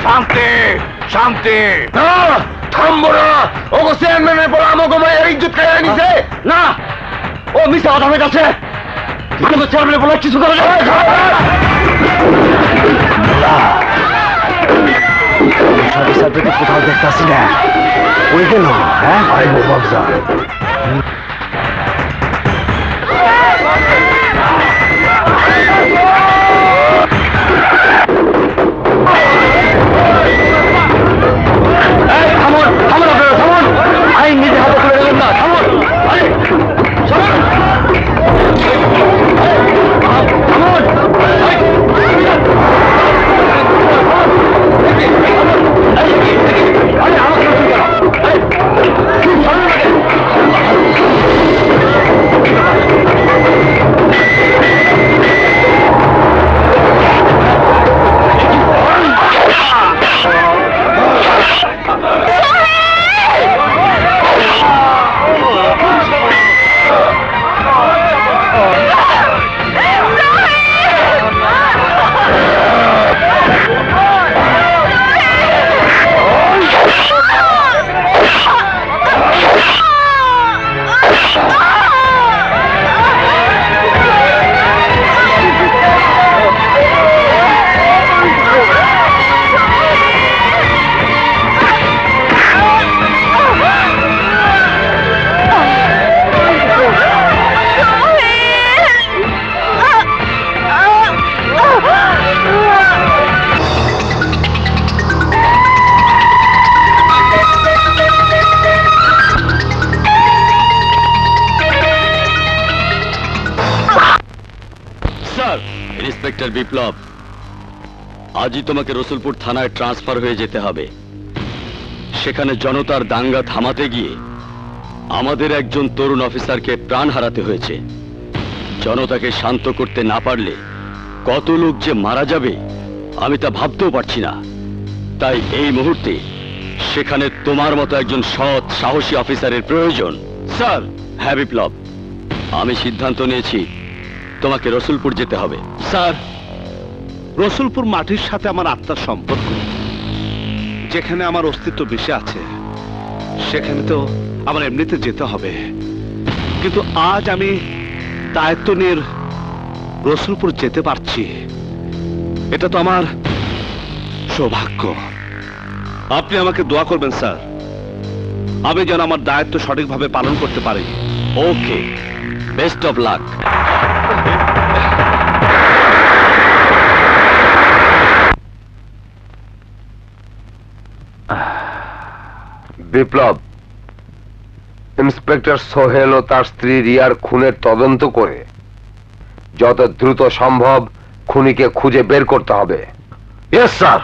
শান্তি শান্তি। না থামবো না। ওগো চেয়ারম্যানের বলে আমাকে মায়ের ইজ্জত খাইয়ে নিছে। না ও মিশা কথা হয়ে আমাকে চেয়ারম্যানের বলে কিছু করে কোথাও দেখতেছি না। ওই কেন? হ্যাঁ বাবজা আইন নিজে হাতে তুলে নেবেন না। থামুন ইন্সপেক্টর বিপ্লব, আজই তোমাকে রসুলপুর থানায় ট্রান্সফার হয়ে যেতে হবে। সেখানে জনতার দাঙ্গা থামাতে গিয়ে আমাদের একজন তরুণ অফিসারকে প্রাণ হারাতে হয়েছে। জনতাকে শান্ত করতে না পারলে কত লোক যে মারা যাবে আমি তা ভাবতেও পারছি না। তাই এই মুহূর্তে সেখানে তোমার মতো একজন সৎ সাহসী অফিসারের প্রয়োজন। স্যার। হ্যাঁ বিপ্লব, আমি সিদ্ধান্ত নিয়েছি তোমাকে রসুলপুর যেতে হবে। স্যার, রসুলপুর মাটির সাথে আমার আত্মার সম্পর্ক। যেখানে আমার অস্তিত্ব বেশি আছে সেখানে তো আমার এমনিতে যেতে হবে, কিন্তু আজ আমি দায়িত্ব নিয়ে রসুলপুর যেতে পারছি, এটা তো আমার সৌভাগ্য। আপনি আমাকে দোয়া করবেন স্যার, আমি যেন আমার দায়িত্ব সঠিকভাবে পালন করতে পারি। Okay, best of luck. Biplab, inspector Sohel ও তার স্ত্রী রিয়ার খুনের তদন্ত করে যত দ্রুত সম্ভব খুনিকে খুঁজে বের করতে হবে। Yes sir.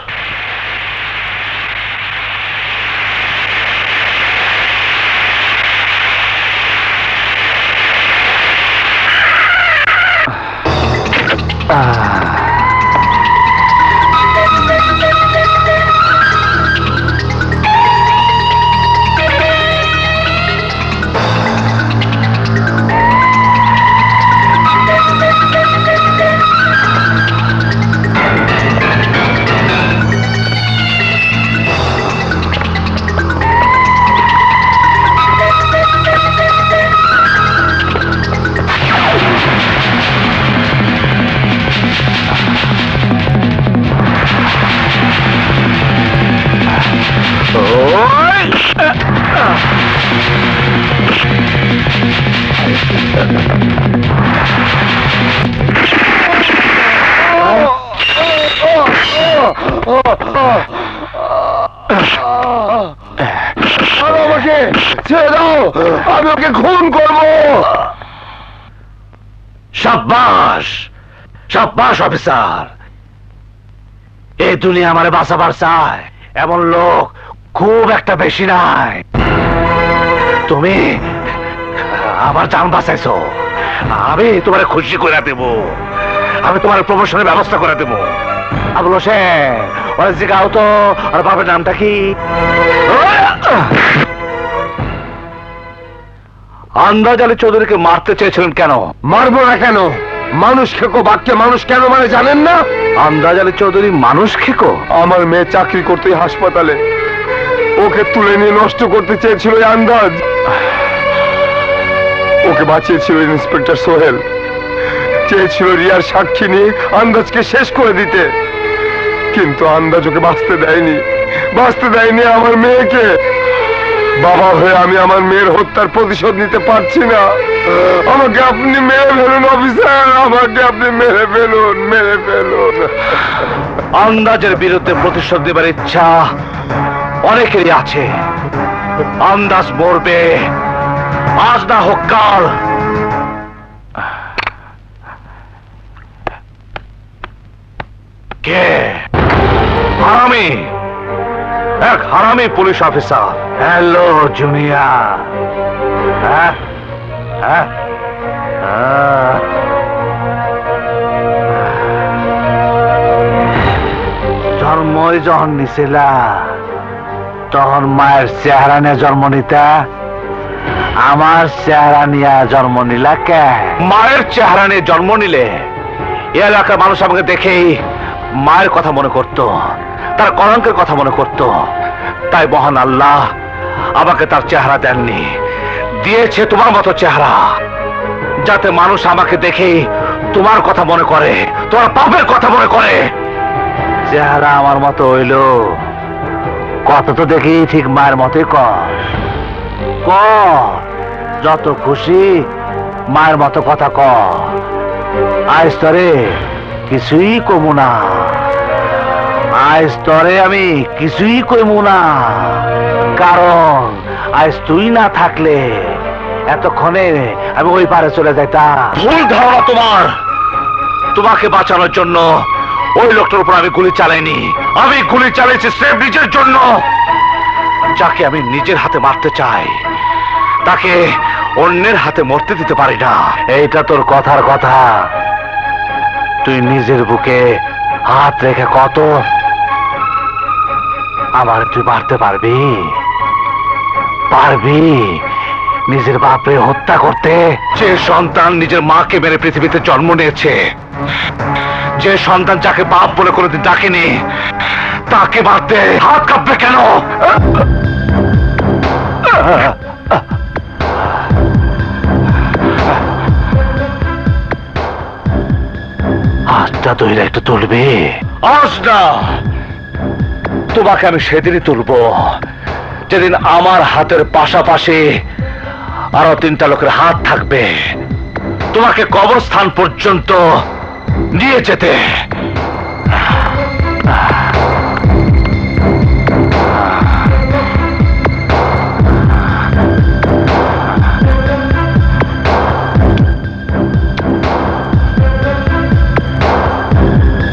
আমাকে ছেড়ে দাও, আমি ওকে খুন করবো। সাব্বাস সাব্বাস অফিসার, এই দুনিয়া আমারে বাঁচাবার চায় এমন লোক খুব একটা বেশি নাই। তুমি আমার জান বাঁচাইছো, আমি তোমার খুশি করে দেব, আমি তোমার প্রমোশনের ব্যবস্থা করে দেব। আবুল হোসেন, ওরা জিগাও তো আর বাবার নামটা কি? আন্দাজ আলী চৌধুরীকে মারতে চেয়েছিলেন কেন? মারবো না কেন? মানুষ খেকো বাক্যে মানুষ কেন মানে জানেন না? আন্দাজ আলী চৌধুরী মানুষ খেকো? আমার মেয়ে চাকরি করতে হাসপাতালে, ওকে তুলে নিয়ে নষ্ট করতে চেয়েছিল এই আন্দাজ। ওকে বাঁচিয়েছিল ইন্সপেক্টর সোহেল, চেয়েছিল রিয়ার সাক্ষী নিয়ে আন্দাজকে শেষ করে দিতে, কিন্তু আন্দাজ ওকে বাঁচতে দেয়নি আমার মেয়েকে। বাবা হয়ে আমি আমার মেয়ের হত্যার প্রতিশোধ নিতে পারছি না। আমাকে আপনি মেরে ফেলুন অফিসার, আমাকে আপনি মেরে ফেলুন। আন্দাজের বিরুদ্ধে প্রতিশোধ নেবার ইচ্ছা অনেকেরই আছে। আন্দাজ মরবে, আজ না হোক কাল। কে? হারামি, এক হারামি পুলিশ অফিসার। Hello junior. হ্যাঁ হ্যাঁ, জন্মই যখন নিছিলা তখন মায়ের চেহারা নিয়ে জন্ম নিতা, আমার চেহারা নিয়ে জন্ম নিলা কে? মায়ের চেহারা নিয়ে জন্ম নিলে এ এলাকার মানুষ আমাকে দেখেই মায়ের কথা মনে করত, তার কলঙ্কের কথা মনে করত। তাই মহান আল্লাহ আমাকে তার চেহারা দেননি, দিয়েছে তোমার মতো চেহারা, যাতে মানুষ আমাকে দেখেই তোমার কথা মনে করে, তোমার পাপের কথা মনে করে। চেহারা আমার মতো হইল, কত তো দেখি ঠিক মায়ের মতোই ক যত খুশি মায়ের মতো কথা ক। আজ তরে কিছুই কমু না, আজ তরে আমি কিছুই কমু না, কারণ আজ তুই না থাকলে এতক্ষণে আমি ওই পারে চলে যাইতাম। ভুল ধারণা তোমার। তোমাকে বাঁচানোর জন্য ওই লোকটার উপর আমি গুলি চালাইনি, আমি গুলি চালিয়েছি স্রেফ নিজের জন্য। যাকে আমি নিজের হাতে মারতে চাই তাকে অন্যের হাতে মরতে দিতে পারি না। এইটা তোর কথার কথা। তুই নিজের বুকে হাত রেখে কত আমার তুই মারতে পারবি? নিজের বাপরে হত্যা করতে? যে সন্তান নিজের মাকে মেরে পৃথিবীতে জন্ম নিয়েছে, যে সন্তান যাকে বাপ বলে কোনোদিন ডাকেনি, তাকে মারতে হাত কাঁপবে কেন? হাতটা তৈরি একটু তুলবে? আজ না, তোমাকে আমি সেদিনই তুলবো যেদিন আমার হাতের পাশাপাশি আরো 3টা লোকের হাত থাকবে তোমাকে কবরস্থান পর্যন্ত নিয়ে যেতে।